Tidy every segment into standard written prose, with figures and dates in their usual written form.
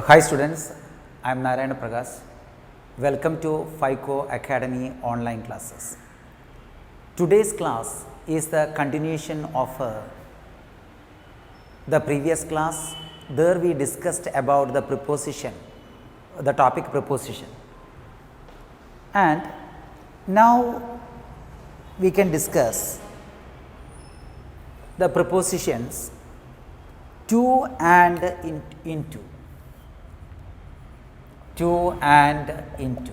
Hi students, I am Narayana Prakash. Welcome to FICO Academy online classes. Today's class is the continuation of the previous class. There we discussed about the preposition, the topic preposition. And now we can discuss the prepositions to and into. To and into,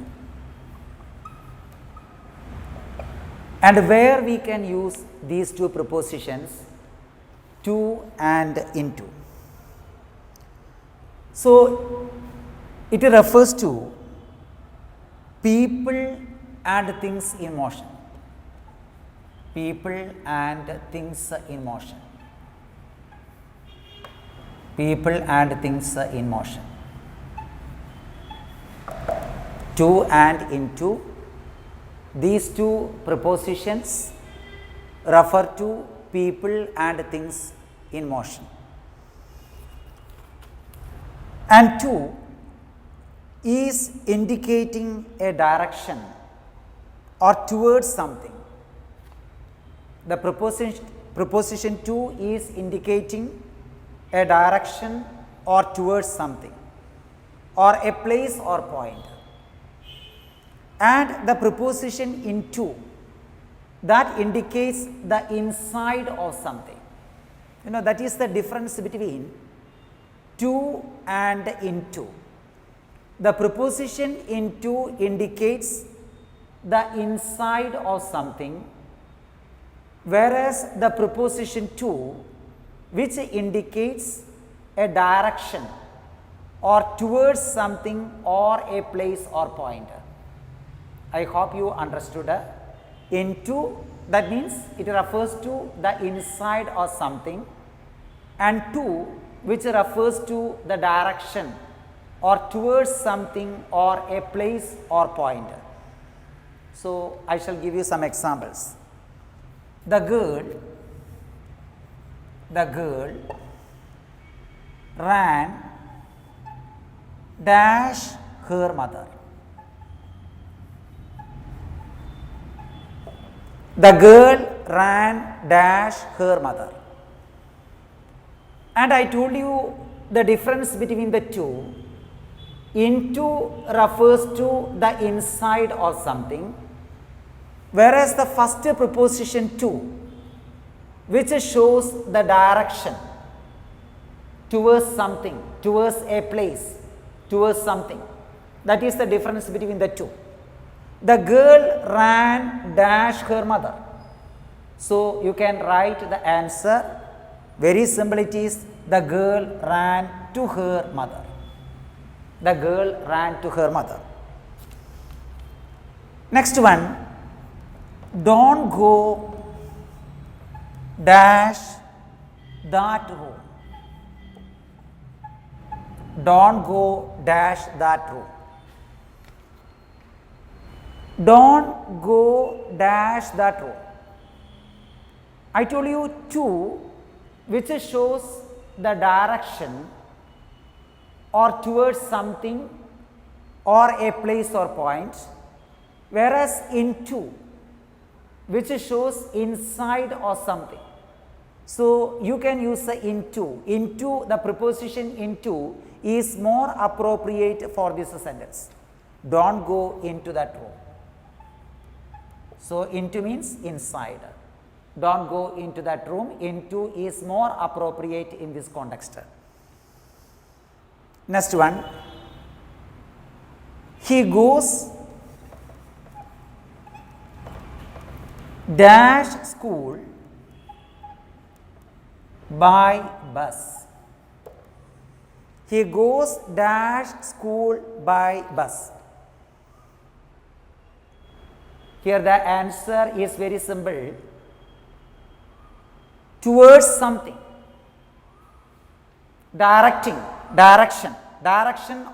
and where we can use these two prepositions, to and into. So it refers to people and things in motion. People and things in motion. People and things in motion. To and into, these two prepositions refer to people and things in motion. And to is indicating a direction or towards something. The preposition to is indicating a direction or towards something, or a place or point. And the preposition into, that indicates the inside of something. That is the difference between to and into. The preposition into indicates the inside of something, whereas the preposition to, which indicates a direction or towards something or a place or point. I hope you understood. Into, that means it refers to the inside of something, and to, which refers to the direction or towards something or a place or point. So I shall give you some examples. The girl ran dash her mother. The girl ran dash her mother. And I told you the difference between the two. Into refers to the inside of something, whereas the first preposition to, which shows the direction towards something, towards a place, towards something. That is the difference between the two. The girl ran dash her mother. So you can write the answer. Very simple it is, the girl ran to her mother. The girl ran to her mother. Next one, don't go dash that room. Don't go dash that room. Don't go dash that room. I told you to, which shows the direction or towards something or a place or point, whereas into, which shows inside or something. So you can use the into. Into, the preposition into is more appropriate for this sentence. Don't go into that room. So into means inside. Don't go into that room. Into is more appropriate in this context. Next one, he goes dash school by bus. He goes dash school by bus. Here the answer is very simple. Towards something. Direction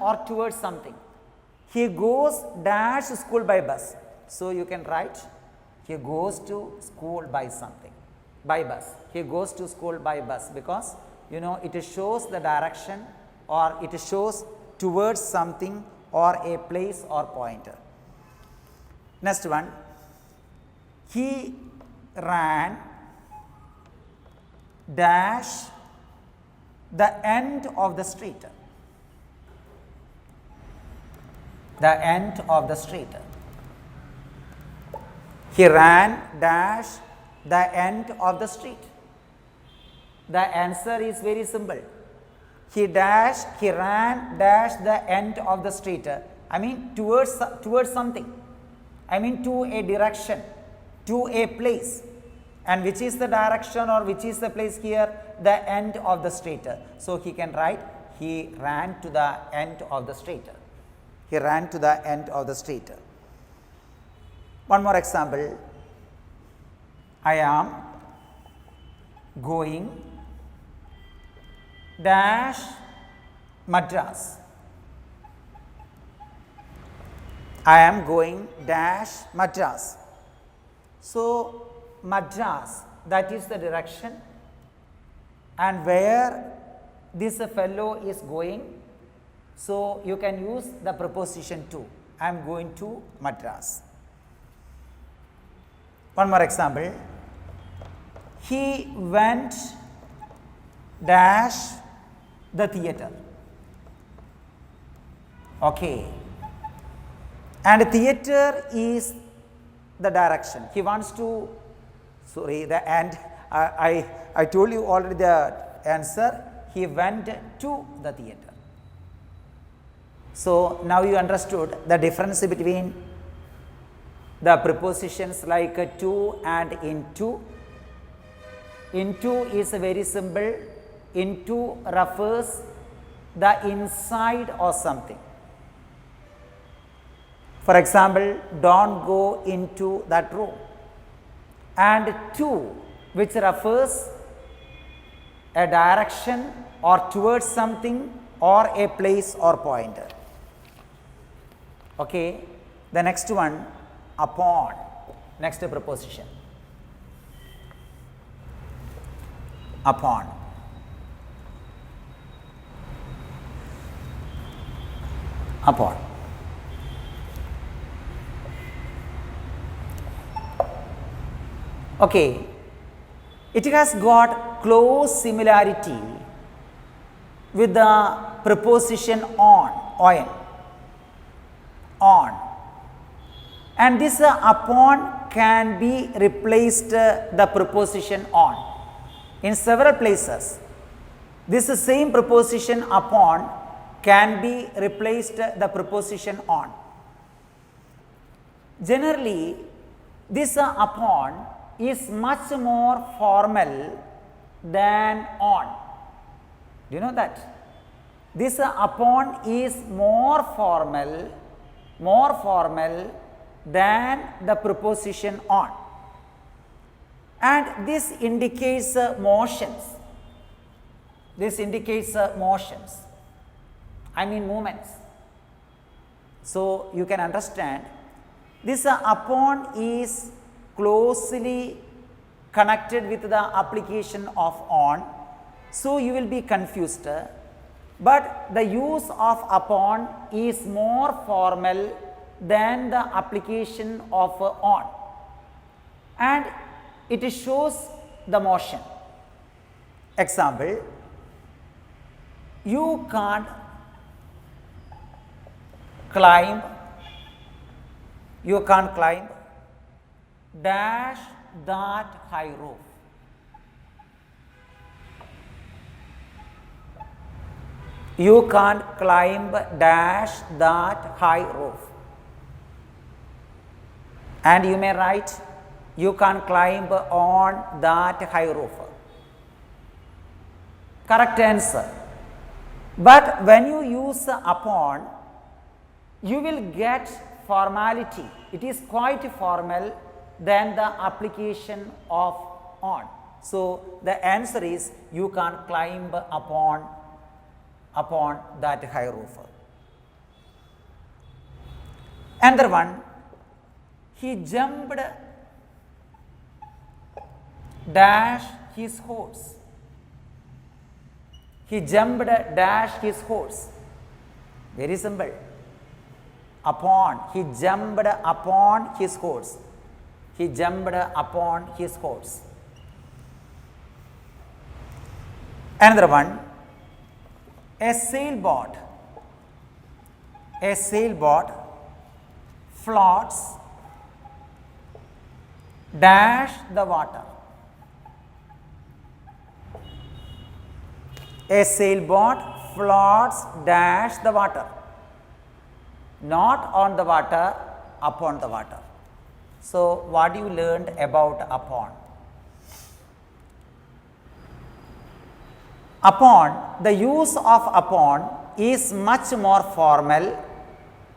or towards something. He goes dash school by bus. So you can write, he goes to school by something, by bus. He goes to school by bus because you know, it shows the direction or it shows towards something or a place or pointer. Next one, he ran dash the end of the street. The end of the street. He ran dash the end of the street. The answer is very simple. He ran dash the end of the street. I mean towards something. I mean to a direction, to a place. And which is the direction or which is the place here? The end of the street. So he can write, he ran to the end of the street. He ran to the end of the street. One more example. I am going dash Madras. I am going dash Madras. So, Madras, that is the direction, and where this fellow is going. So, you can use the preposition to. I am going to Madras. One more example. He went dash the theater. Okay. And theater is the direction. He wants to, I told you already the answer. He went to the theater. So, now you understood the difference between the prepositions like to and into. Into is very simple. Into refers the inside or something. For example, don't go into that room. And to, which refers a direction or towards something or a place or pointer. Okay. The next one, upon. Next preposition. Upon. Upon. Okay, it has got close similarity with the preposition on, and this upon can be replaced the preposition on in several places. This same preposition upon can be replaced the preposition on. Generally, this upon is much more formal than on. Do you know that? This upon is more formal than the preposition on. And this indicates motions. This indicates motions. I mean movements. So, you can understand this upon is closely connected with the application of on. So, you will be confused, but the use of upon is more formal than the application of on, and it shows the motion. Example, you can't climb dash that high roof. You can't climb dash that high roof. And you may write, you can't climb on that high roof. Correct answer. But when you use upon, you will get formality. It is quite formal than the application of on. So, the answer is you can't climb upon that high roof. Another one, he jumped dash his horse. He jumped dash his horse. Very simple. Upon. He jumped upon his horse. He jumped upon his horse. Another one. A sailboat. A sailboat floats dash the water. A sailboat floats dash the water. Not on the water, upon the water. So, what you learned about upon? Upon, the use of upon is much more formal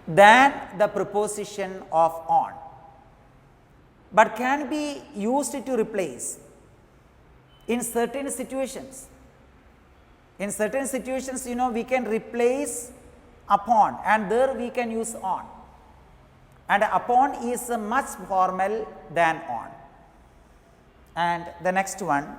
than the preposition of on, but can be used to replace in certain situations. In certain situations, we can replace upon and there we can use on. And upon is much formal than on. And the next one.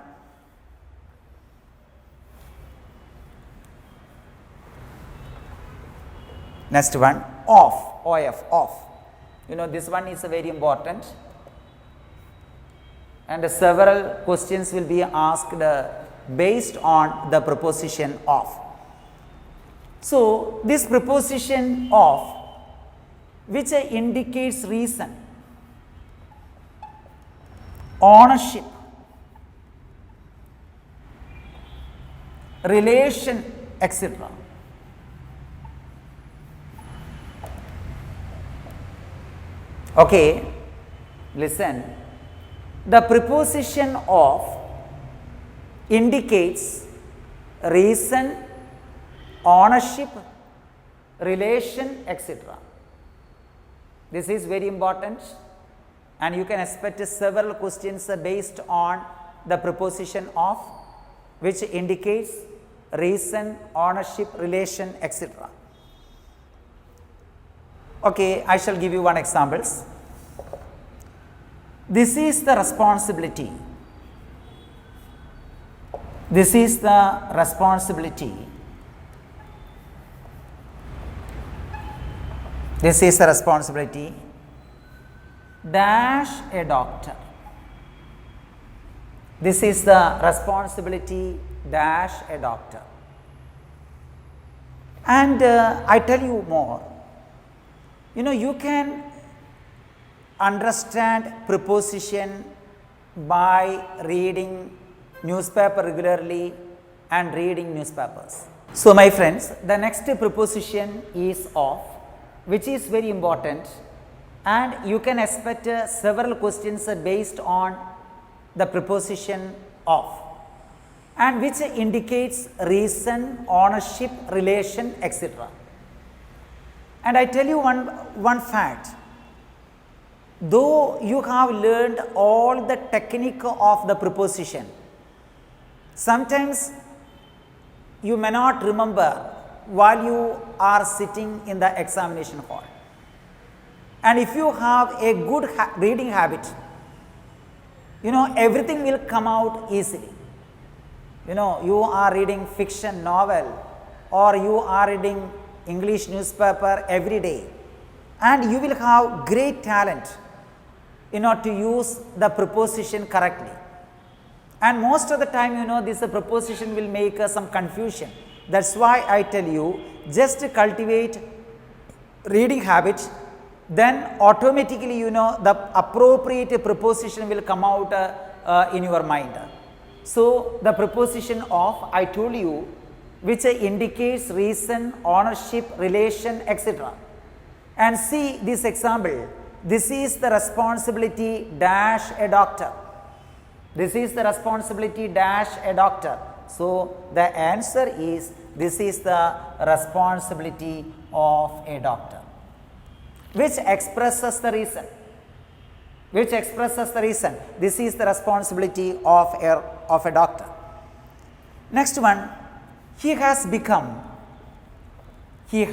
Next one, off, OF, off. This one is very important. And several questions will be asked based on the preposition of. So, this preposition of, which indicates reason, ownership, relation, etc. Okay, listen. The preposition of indicates reason, ownership, relation, etc. This is very important and you can expect several questions based on the preposition of, which indicates reason, ownership, relation, etc. Okay, I shall give you one examples. This is the responsibility. This is the responsibility. This is the responsibility dash a doctor. This is the responsibility dash a doctor. And I tell you more. You can understand preposition by reading newspaper regularly and reading newspapers. So, my friends, the next preposition is of, which is very important and you can expect several questions based on the preposition of, and which indicates reason, ownership, relation, etc. And I tell you one fact. Though you have learned all the technique of the preposition, sometimes you may not remember while you are sitting in the examination hall. And if you have a good reading habit, everything will come out easily. You are reading fiction novel or you are reading English newspaper every day and you will have great talent to use the preposition correctly. And most of the time this preposition will make some confusion. That's why I tell you, just cultivate reading habit, then automatically the appropriate preposition will come out in your mind. So, the preposition of, I told you, which indicates reason, ownership, relation, etc. And see this example. This is the responsibility dash a doctor. This is the responsibility dash a doctor. So, the answer is, this is the responsibility of a doctor, which expresses the reason. Which expresses the reason. This is the responsibility of a doctor. Next one, he has become the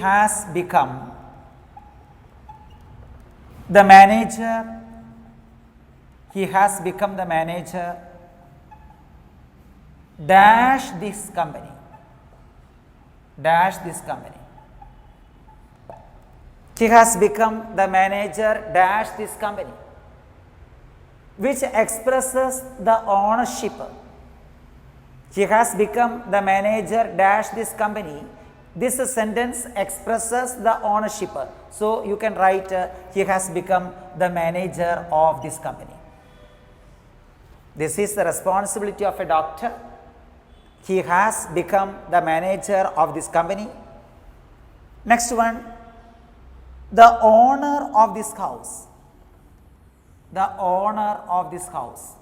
manager. He has become the manager dash this company. dash this company. He has become the manager dash this company, which expresses the ownership. He has become the manager dash this company. This sentence expresses the ownership. So you can write he has become the manager of this company. This is the responsibility of a doctor. He has become the manager of this company. Next one, the owner of this house. The owner of this house.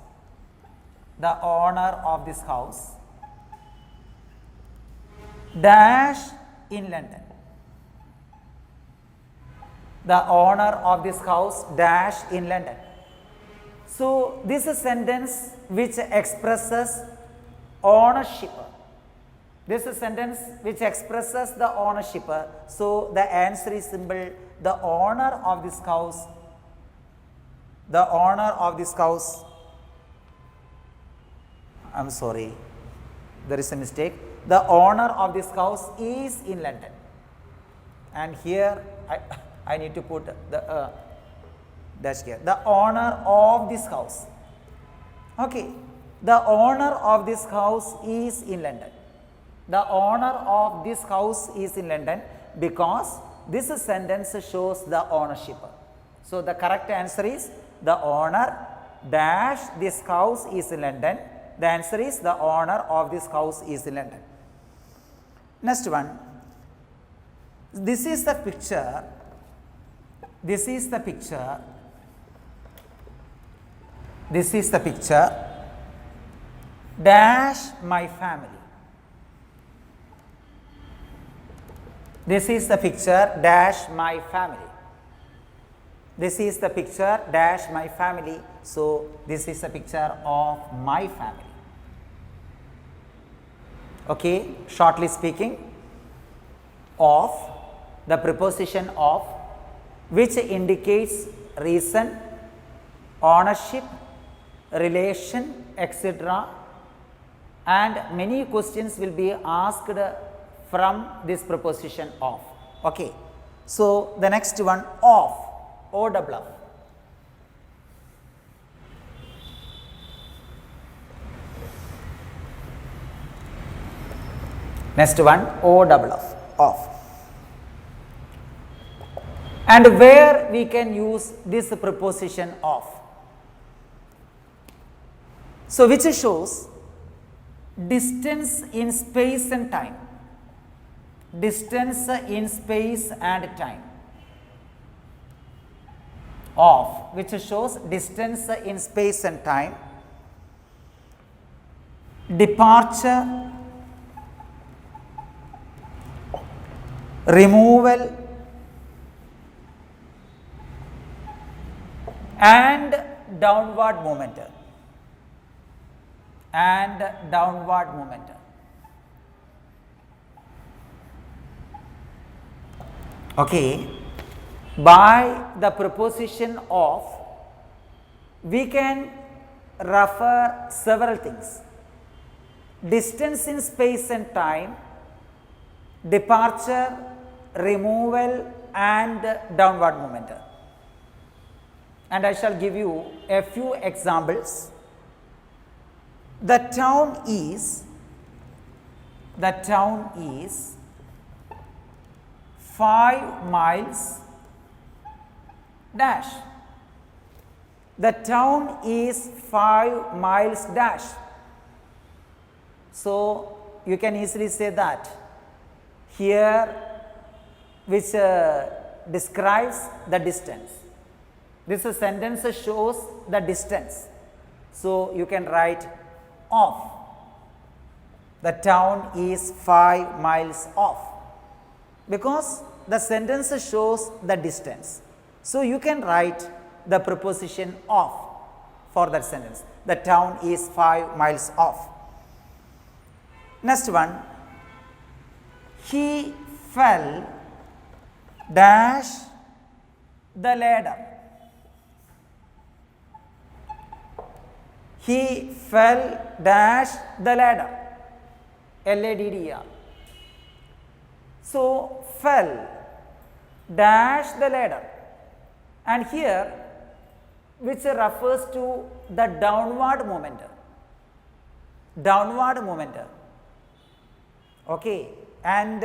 The owner of this house dash in London. The owner of this house dash in London. So this is a sentence which expresses ownership. This is a sentence which expresses the ownership. So the answer is simple. The owner of this house. The owner of this house. I'm sorry, there is a mistake. The owner of this house is in London. And here I need to put the dash here. The owner of this house. Okay. The owner of this house is in London. The owner of this house is in London because this sentence shows the ownership. So the correct answer is the owner dash this house is in London. The answer is the owner of this house is in London. Next one. This is the picture. This is the picture. This is the picture dash my family. This is the picture dash my family. This is the picture dash my family. So this is a picture of my family. Okay, shortly speaking, of, the preposition of, which indicates reason, ownership, relation, etc. And many questions will be asked from this preposition of. Okay. So the next one, of, O-double-F. Next one, O-double-F, of. And where we can use this preposition of? So which shows distance in space and time. Distance in space and time. Of, which shows distance in space and time. Departure, removal, and downward movement. And downward movement. Okay. By the preposition of, we can refer several things. Distance in space and time, departure, removal, and downward movement. And I shall give you a few examples. The town is 5 miles dash. The town is 5 miles dash. So you can easily say that here, which describes the distance. This sentence shows the distance. So you can write off. The town is 5 miles off, because the sentence shows the distance. So you can write the preposition of for that sentence. The town is 5 miles off. Next one, he fell dash the ladder. He fell dash the ladder. LADDER. So fell dash the ladder, and here which refers to the downward momentum. Downward momentum. Okay, and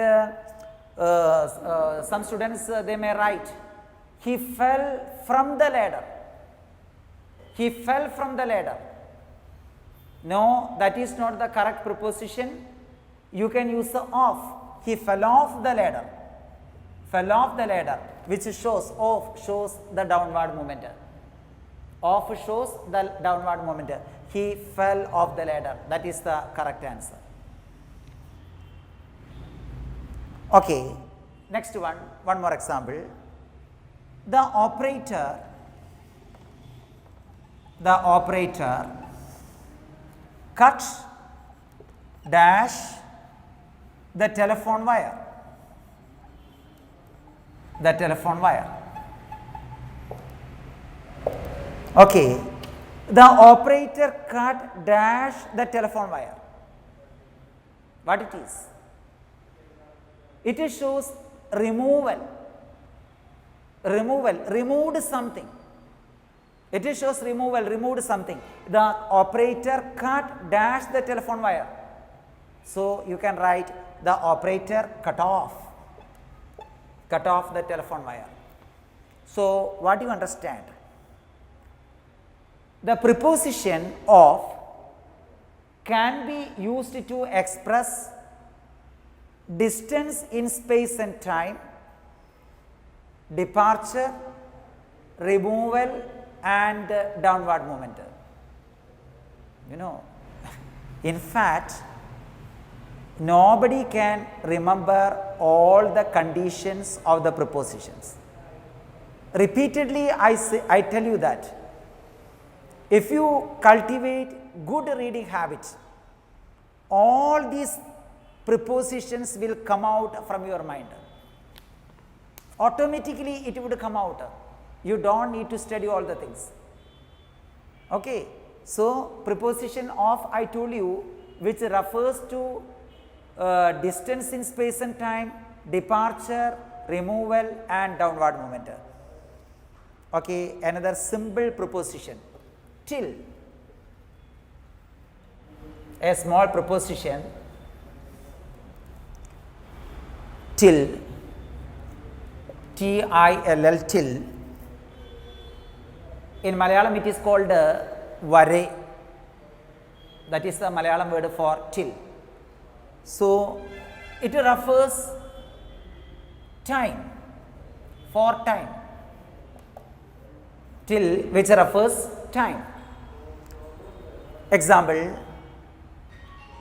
some students they may write he fell from the ladder. He fell from the ladder. No, that is not the correct preposition. You can use the off. He fell off the ladder. Fell off the ladder, which shows off shows the downward momentum. Off shows the downward momentum. He fell off the ladder. That is the correct answer. Okay, next one more example. The operator cut dash the telephone wire. The telephone wire. Okay, the operator cut dash the telephone wire. What it is? It shows removal. Removed something. It shows removal, removed something. The operator cut dash the telephone wire. So you can write the operator cut off the telephone wire. So what do you understand? The preposition of can be used to express distance in space and time, departure, removal, and downward momentum. You know, in fact, nobody can remember all the conditions of the prepositions. Repeatedly, I tell you that if you cultivate good reading habits, all these prepositions will come out from your mind. Automatically it would come out. You don't need to study all the things. Okay, so preposition of I told you, which refers to distance in space and time, departure, removal, and downward momentum. Okay, another simple preposition, till. A small preposition, till, T-I-L-L, till. In Malayalam it is called vare. That is the Malayalam word for till. So it refers time, for time. Till, which refers time. Example,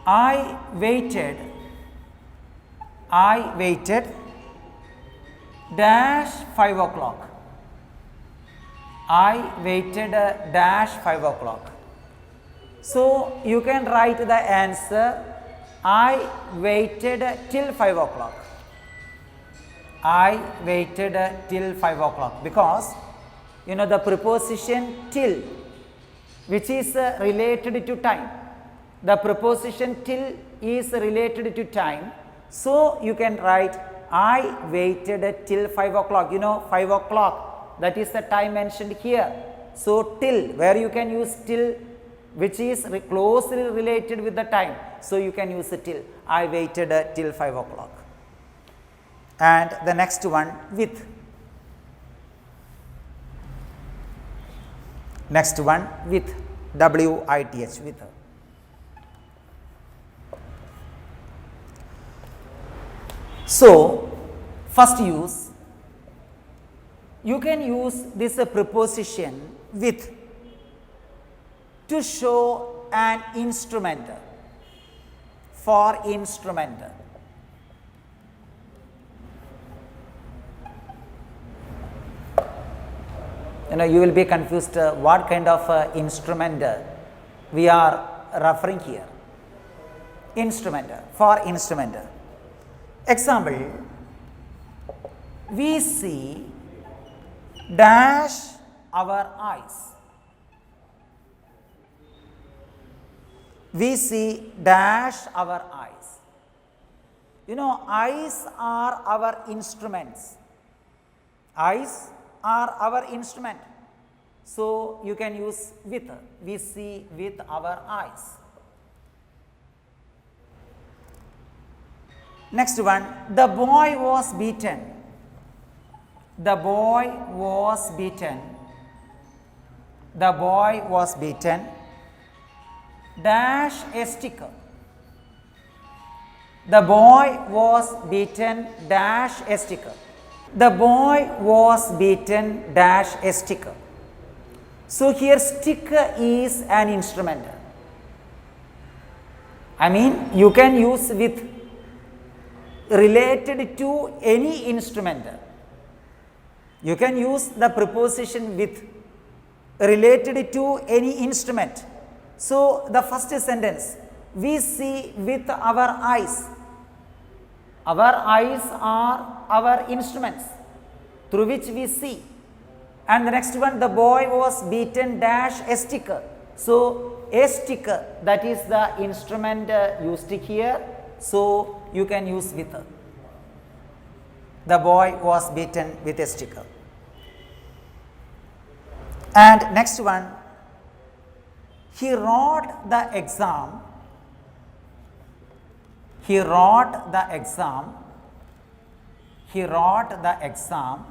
I waited dash 5 o'clock. I waited dash 5 o'clock. So you can write the answer, I waited till 5 o'clock. I waited till 5 o'clock, because you know the preposition till, which is related to time. The preposition till is related to time. So you can write, I waited till 5 o'clock. You know 5 o'clock, that is the time mentioned here. So till, where you can use till, which is closely related with the time. So you can use till. I waited till 5 o'clock. And the next one, with. Next one, with, W-I-T-H, with. So first use, you can use this preposition with to show an instrument, for instrument. You know, you will be confused what kind of instrument we are referring here. Instrument, for instrument. Example, we see dash our eyes. We see dash our eyes. You know, eyes are our instruments. Eyes are our instrument. So you can use with. We see with our eyes. Next one, the boy was beaten. The boy was beaten. The boy was beaten. Dash a sticker. The boy was beaten. Dash a sticker. The boy was beaten. Dash a sticker. So here sticker is an instrument. I mean, you can use with related to any instrument. You can use the preposition with related to any instrument. So the first sentence, we see with our eyes. Our eyes are our instruments through which we see. And the next one, the boy was beaten dash a sticker. So a sticker, that is the instrument used here. So you can use with. The boy was beaten with a sticker. And next one, he wrote the exam. He wrote the exam. He wrote the exam.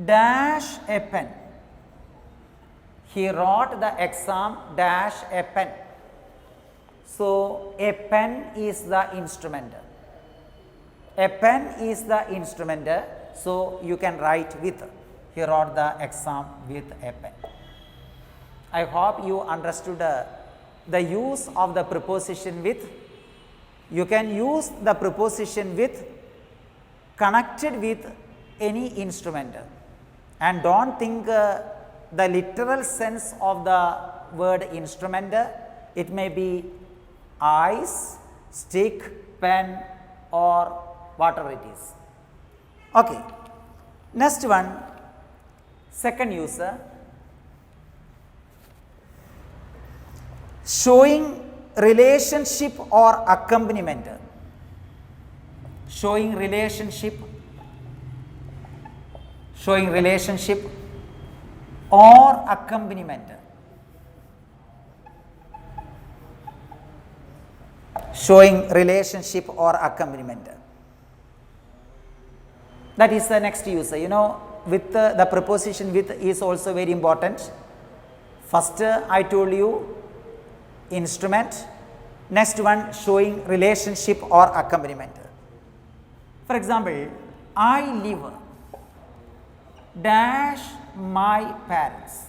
Dash a pen. He wrote the exam dash a pen. So a pen is the instrument. A pen is the instrument. So you can write with. He wrote the exam with a pen. I hope you understood the use of the preposition with. You can use the preposition with connected with any instrument. And don't think the literal sense of the word instrument. It may be eyes, stick, pen, or whatever it is. Okay. Next one, second user, showing relationship or accompaniment. Showing relationship. Showing relationship or accompaniment. Showing relationship or accompaniment. That is the next user. You know, with the preposition with is also very important. First I told you instrument. Next one, showing relationship or accompaniment. For example, I live dash my parents.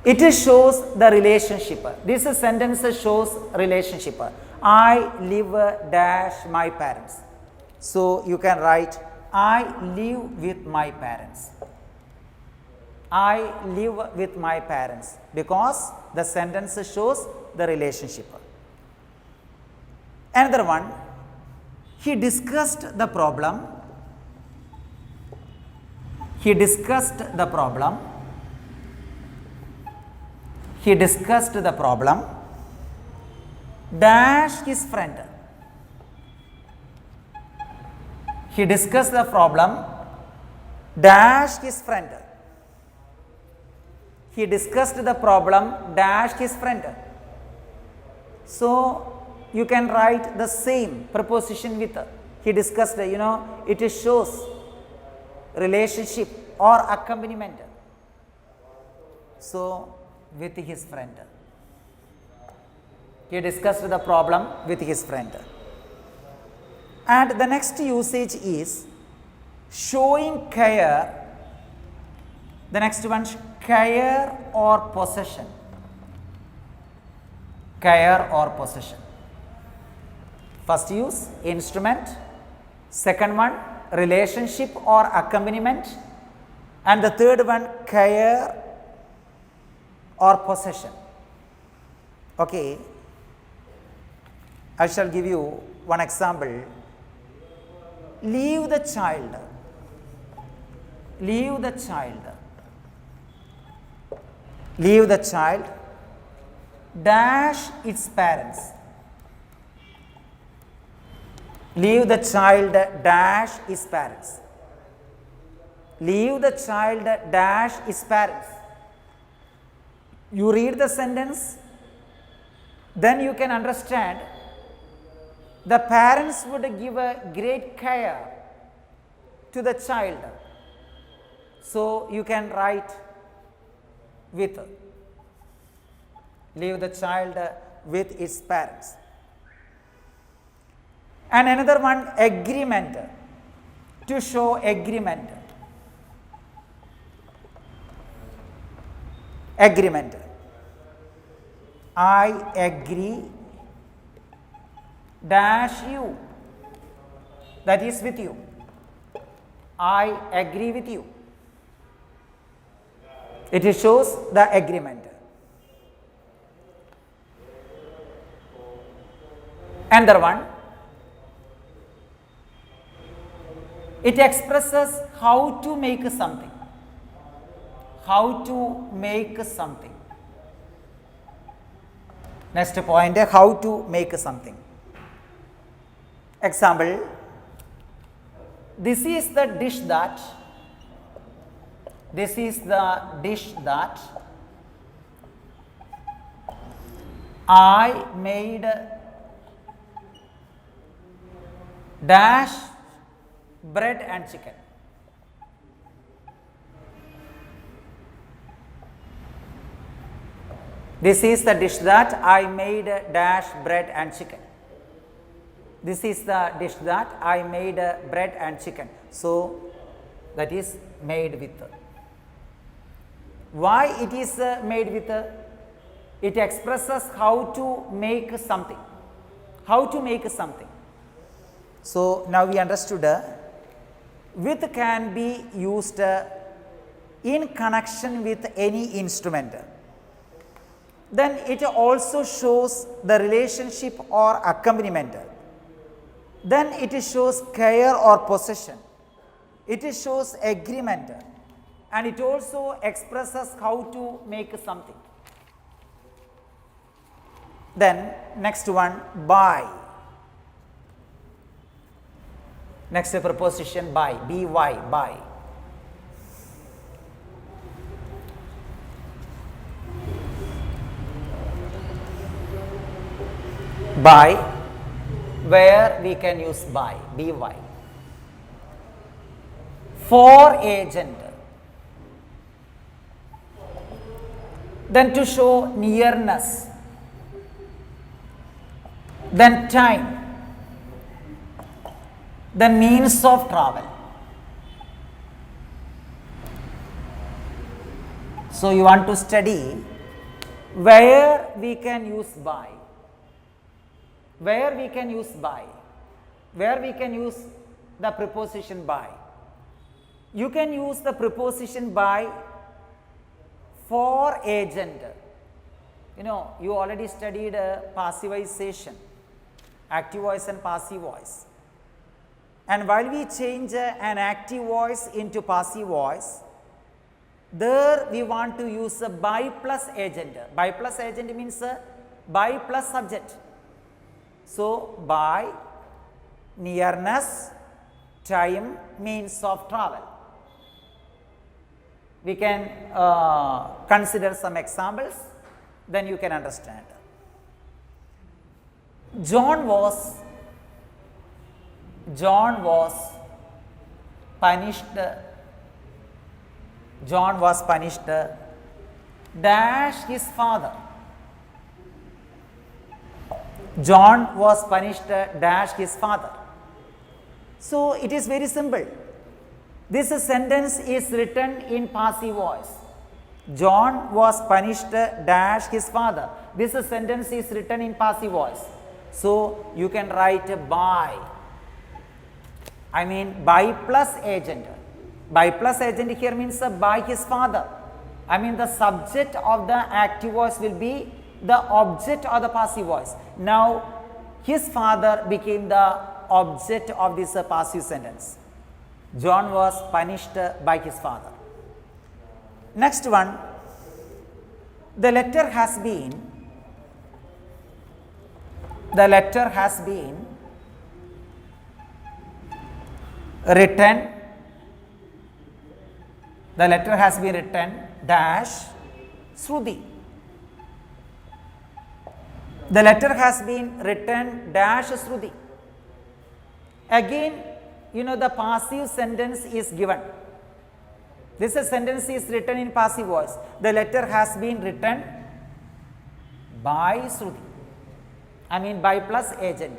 It shows the relationship. This sentence shows relationship. I live dash my parents. So you can write I live with my parents. I live with my parents, because the sentence shows the relationship. Another one, he discussed the problem. He discussed the problem. He discussed the problem dash his friend. He discussed the problem dash his friend. He discussed the problem dash his friend. So you can write the same preposition with. He discussed, you know, it shows relationship or accompaniment. So with his friend. He discussed the problem with his friend. And the next usage is showing care. The next one, care or possession. Care or possession. First use, instrument. Second one, relationship or accompaniment. And the third one, care or possession. Okay. I shall give you one example. Leave the child. Leave the child. Leave the child dash its parents. Leave the child dash his parents. Leave the child dash his parents. You read the sentence, then you can understand the parents would give a great care to the child. So you can write with. Leave the child with its parents. And another one, agreement, to show agreement. Agreement. I agree dash you, that is with you. I agree with you. It shows the agreement. Another one, it expresses how to make something. How to make something. Next point, how to make something. Example, this is the dish that, this is the dish that I made dash bread and chicken. This is the dish that I made dash bread and chicken. This is the dish that I made bread and chicken. So that is made with. Why it is made with? It expresses how to make something. How to make something. So now we understood with can be used in connection with any instrument. Then it also shows the relationship or accompaniment. Then it shows care or possession. It shows agreement, and it also expresses how to make something. Then next one, by. Next preposition, by, by, by. By, where we can use by, by. For agent. Then to show nearness. Then time. Then means of travel. So you want to study where we can use by. Where we can use by. Where we can use the preposition by. You can use the preposition by for agent. You know, you already studied passivization, active voice and passive voice. And while we change an active voice into passive voice, there we want to use a by plus agent. By plus agent means by plus subject. So, by, nearness, time, means of travel. We can consider some examples, then you can understand. John was punished. John was punished dash his father. John was punished dash his father. So it is very simple. This sentence is written in passive voice. John was punished dash his father. This sentence is written in passive voice. So you can write by. I mean by plus agent. By plus agent here means by his father. I mean the subject of the active voice will be the object of the passive voice. Now his father became the object of this passive sentence. John was punished by his father. Next one, the letter has been the letter has been written, the letter has been written dash Shruti. The letter has been written dash Shruti. Again, the passive sentence is given. This sentence is written in passive voice. The letter has been written by Shruti. I mean by plus agent.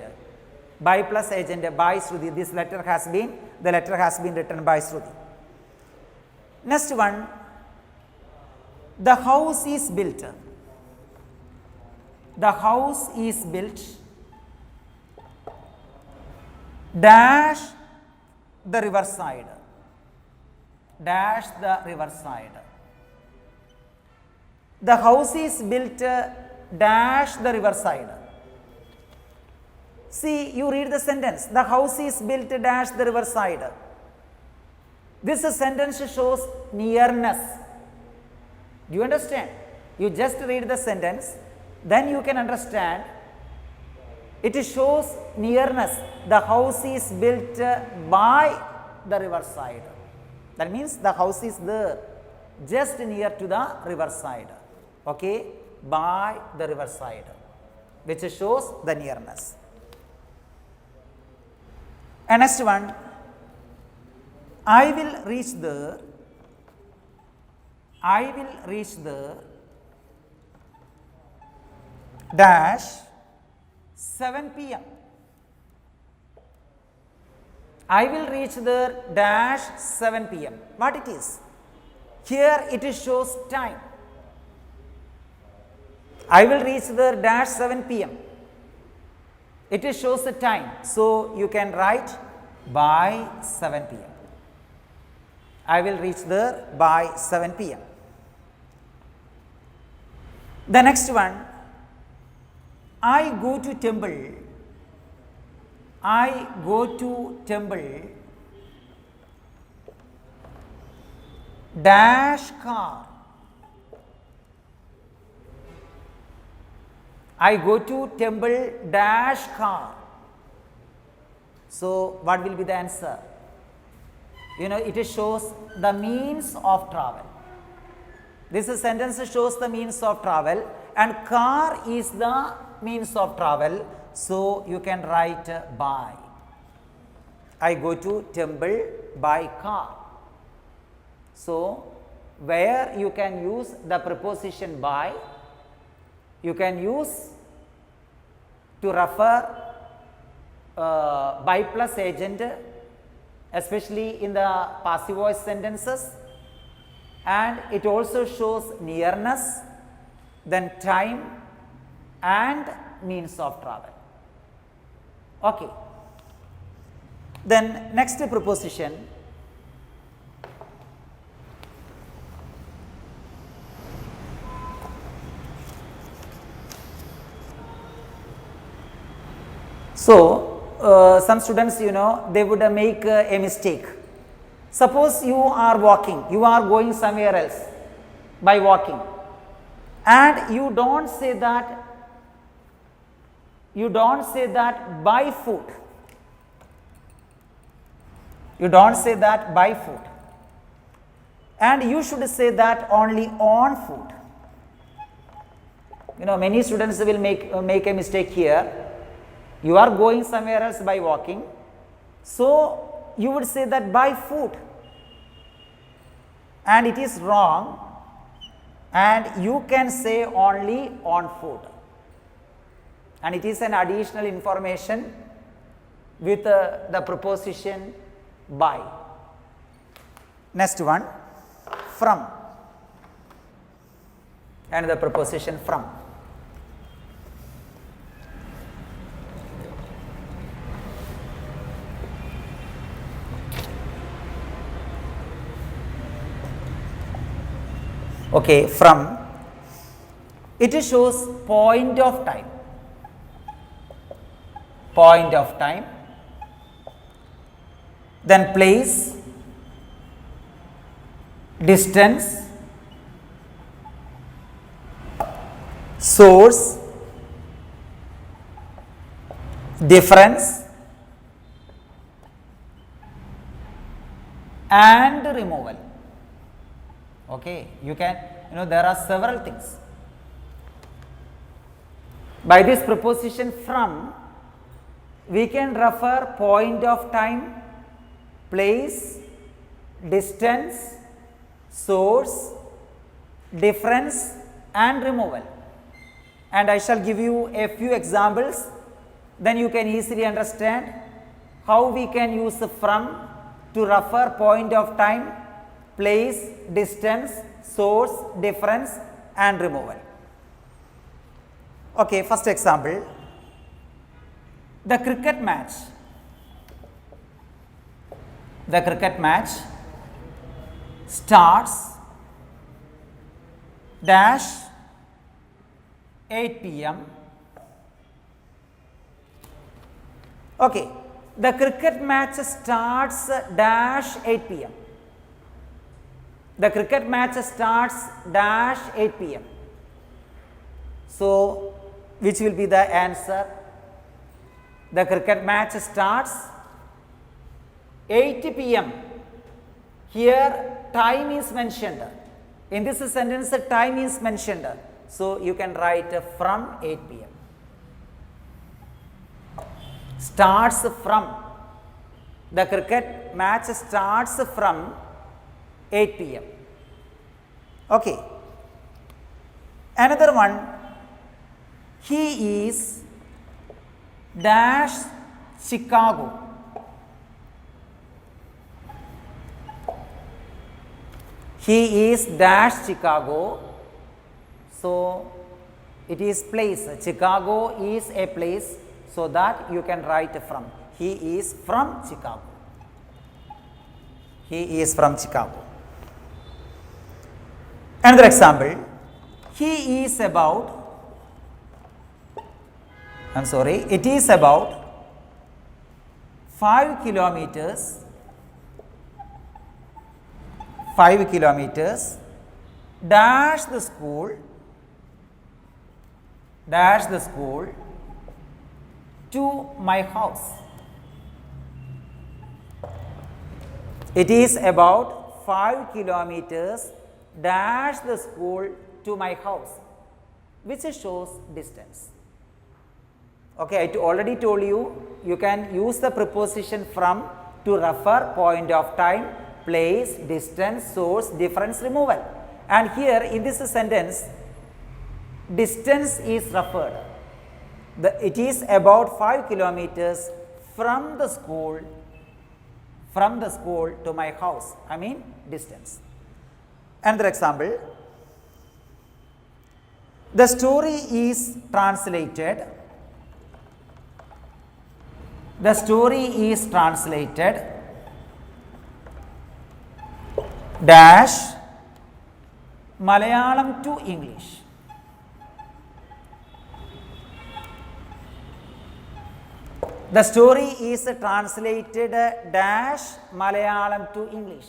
By plus agent, by Shruti. The letter has been written by Shruti. Next one, the house is built. The house is built dash the riverside. Dash the riverside. The house is built dash the riverside. See, you read the sentence. The house is built dash the riverside. This sentence shows nearness. Do you understand? You just read the sentence, then you can understand. It shows nearness. The house is built by the riverside. That means the house is there, just near to the riverside. Okay, by the riverside, which shows the nearness. And next one, I will reach there. I will reach there dash 7 p.m. I will reach there dash 7 p.m. What it is? Here it shows time. I will reach there dash 7 p.m. It shows the time. So you can write by 7 p.m. I will reach there by 7 p.m. The next one, I go to temple. I go to temple dash car. I go to temple dash car. So what will be the answer? It shows the means of travel. This sentence shows the means of travel, and car is the means of travel. So you can write by. I go to temple by car. So where you can use the preposition by, you can use to refer by plus agent, especially in the passive voice sentences, and it also shows nearness, then time and means of travel. Okay. Then next preposition, so some students, they would make a mistake. Suppose you are walking, you are going somewhere else by walking, and you don't say that by foot. You don't say that by foot, and you should say that only on foot. Many students will make a mistake here. You are going somewhere else by walking, so you would say that by foot, and it is wrong, and you can say only on foot, and it is an additional information with the preposition by. Next one, from, and the preposition from. Okay, from, it shows point of time. Point of time. Then place, distance, source, difference and removal. Okay, you can, there are several things. By this preposition from, we can refer point of time, place, distance, source, difference and removal. And I shall give you a few examples, then you can easily understand how we can use from to refer point of time, place, distance, source, difference and removal. Okay, first example, the cricket match. The cricket match starts dash 8 p.m. Okay, the cricket match starts dash 8 p.m. The cricket match starts dash 8 p.m. So, which will be the answer? The cricket match starts 8 p.m. Here time is mentioned. In this sentence time is mentioned. So, you can write from 8 p.m. Starts from. The cricket match starts from 8 p.m. Okay. Another one, he is dash Chicago. He is dash Chicago. So, it is place. Chicago is a place, so that you can write from. He is from Chicago. He is from Chicago. Another example, he is about, it is about 5 kilometers dash the school to my house. It is about 5 kilometers dash the school to my house, which shows distance. Okay, I already told you, you can use the preposition from to refer point of time, place, distance, source, difference, removal. And here in this sentence, distance is referred. It is about 5 kilometers from the school to my house. I mean distance. Another example, the story is translated. The story is translated dash Malayalam to English. The story is translated dash Malayalam to English.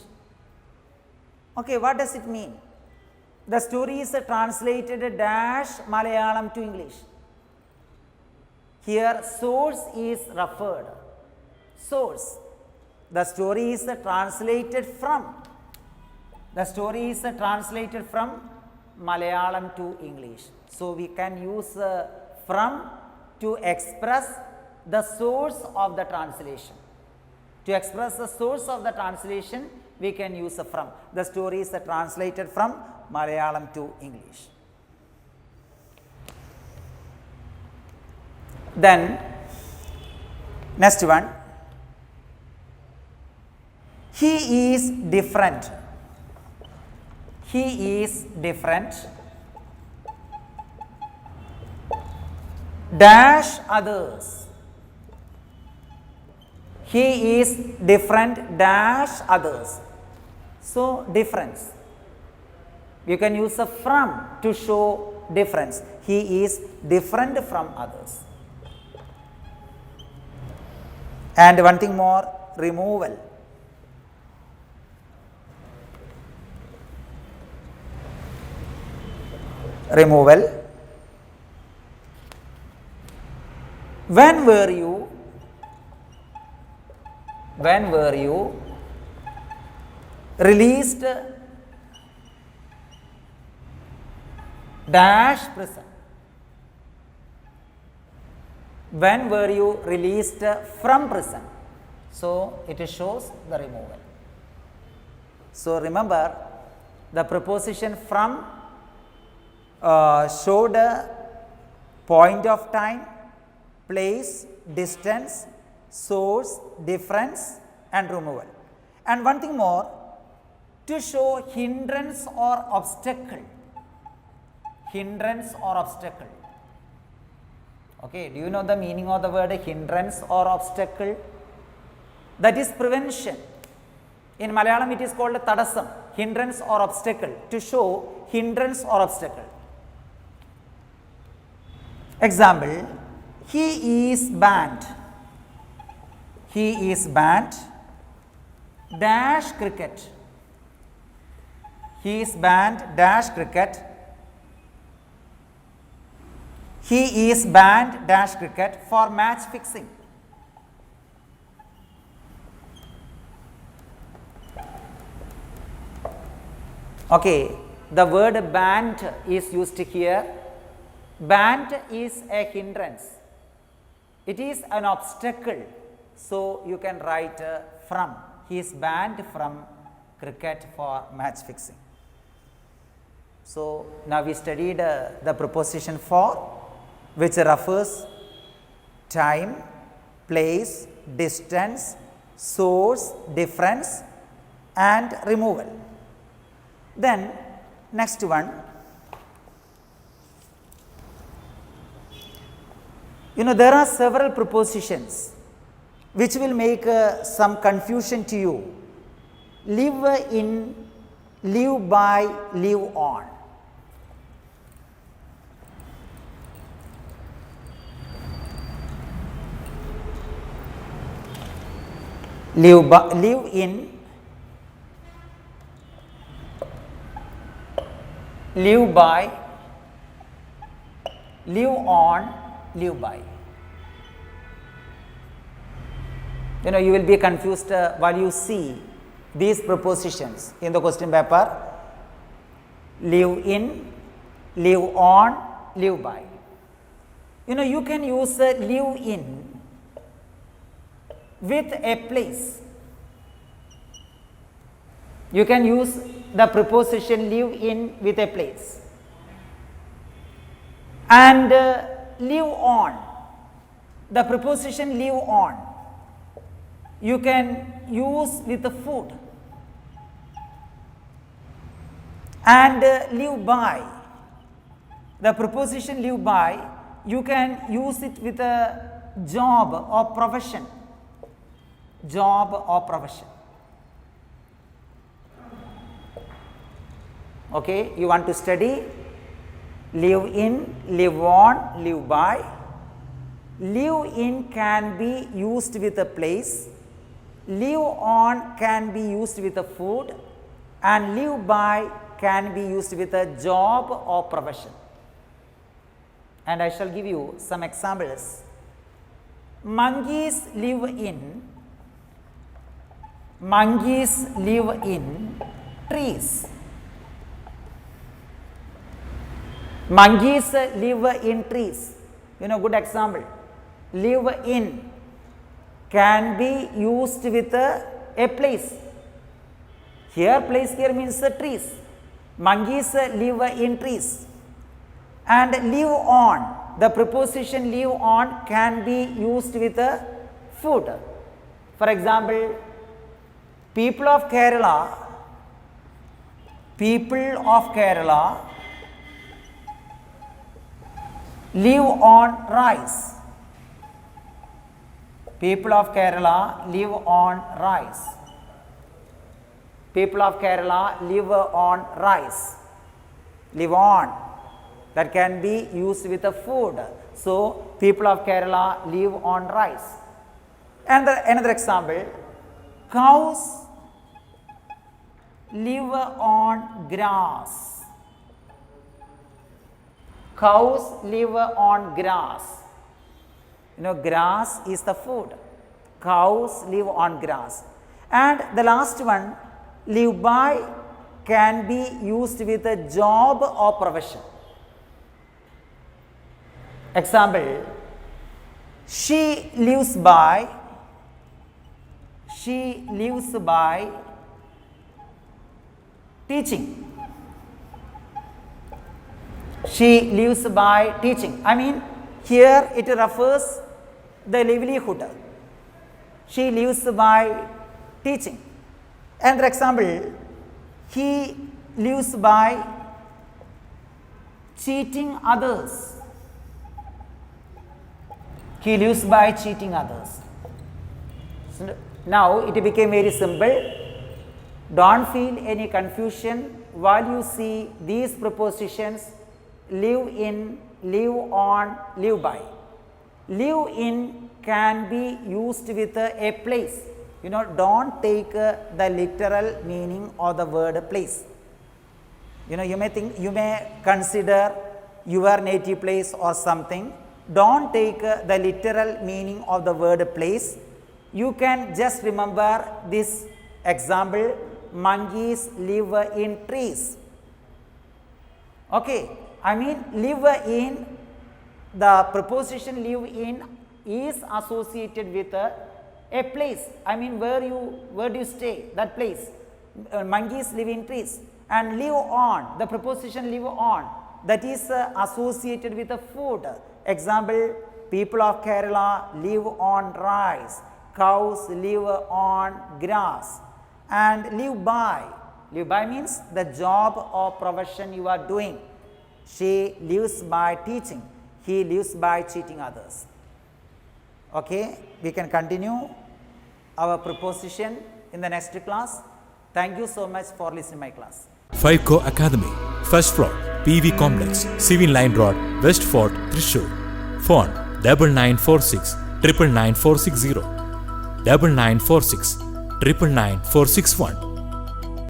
Okay, what does it mean? The story is translated dash Malayalam to English. Here source is referred. Source. The story is translated from. The story is translated from Malayalam to English. So, we can use from to express the source of the translation. To express the source of the translation, we can use from. The story is translated from Malayalam to English. Then, next one, he is different. He is different dash others. He is different dash others. So, difference. You can use a from to show difference. He is different from others. And one thing more, removal. Removal. When were you when were you released dash prison? When were you released from prison? So it shows the removal. So remember, the preposition from showed a point of time, place, distance, source, difference and removal. And one thing more, to show hindrance or obstacle. Hindrance or obstacle. Okay, do you know the meaning of the word hindrance or obstacle? That is prevention. In Malayalam it is called tadassam, hindrance or obstacle, to show hindrance or obstacle. Example, he is banned. He is banned dash cricket. He is banned dash cricket. He is banned dash cricket for match fixing. Okay, the word banned is used here. Banned is a hindrance. It is an obstacle. So you can write from. He is banned from cricket for match fixing. So now we studied the preposition for, which refers time, place, distance, source, difference and removal. Then next one, there are several prepositions which will make some confusion to you. Live in, live by, live on. Live in, live by, live on, live by. You will be confused while you see these prepositions in the question paper. Live in, live on, live by. You can use live in with a place. You can use the preposition live in with a place. And live on, the preposition live on, you can use with the food. And live by, the preposition live by, you can use it with a job or profession. Job or profession. Okay, you want to study live in, live on, live by. Live in can be used with a place, live on can be used with a food, and live by can be used with a job or profession. And I shall give you some examples. Monkeys live in trees. Monkeys live in trees. Good example. Live in can be used with a place. Here place here means trees. Monkeys live in trees. And live on, the preposition live on can be used with food. For example, people of Kerala live on rice. People of Kerala live on rice. People of Kerala live on rice. Live on, that can be used with a food. So people of Kerala live on rice. And another example, cows live on grass. Cows live on grass. Grass is the food. cows live on grass. And the last one, live by can be used with a job or profession. Example, she lives by teaching. She lives by teaching. I mean, here it refers the livelihood. She lives by teaching. Another example, he lives by cheating others. He lives by cheating others. So now it became very simple. Don't feel any confusion while you see these prepositions live in, live on, live by. Live in can be used with a place. Don't take the literal meaning of the word place. You may consider your native place or something. Don't take the literal meaning of the word place. You can just remember this example, monkeys live in trees. Okay, I mean live in, the preposition live in is associated with a place. I mean where do you stay, that place. Monkeys live in trees. And live on, the preposition live on, that is associated with a food. Example, people of Kerala live on rice, cows live on grass. And live by means the job or profession you are doing. She lives by teaching, he lives by cheating others. Okay, we can continue our preposition in the next class. Thank you so much for listening my class. FICO Academy, first floor, PV Complex, Civil Line Road, West Fort, Thrissur. Phone 9946 999 460, 9946 999 461.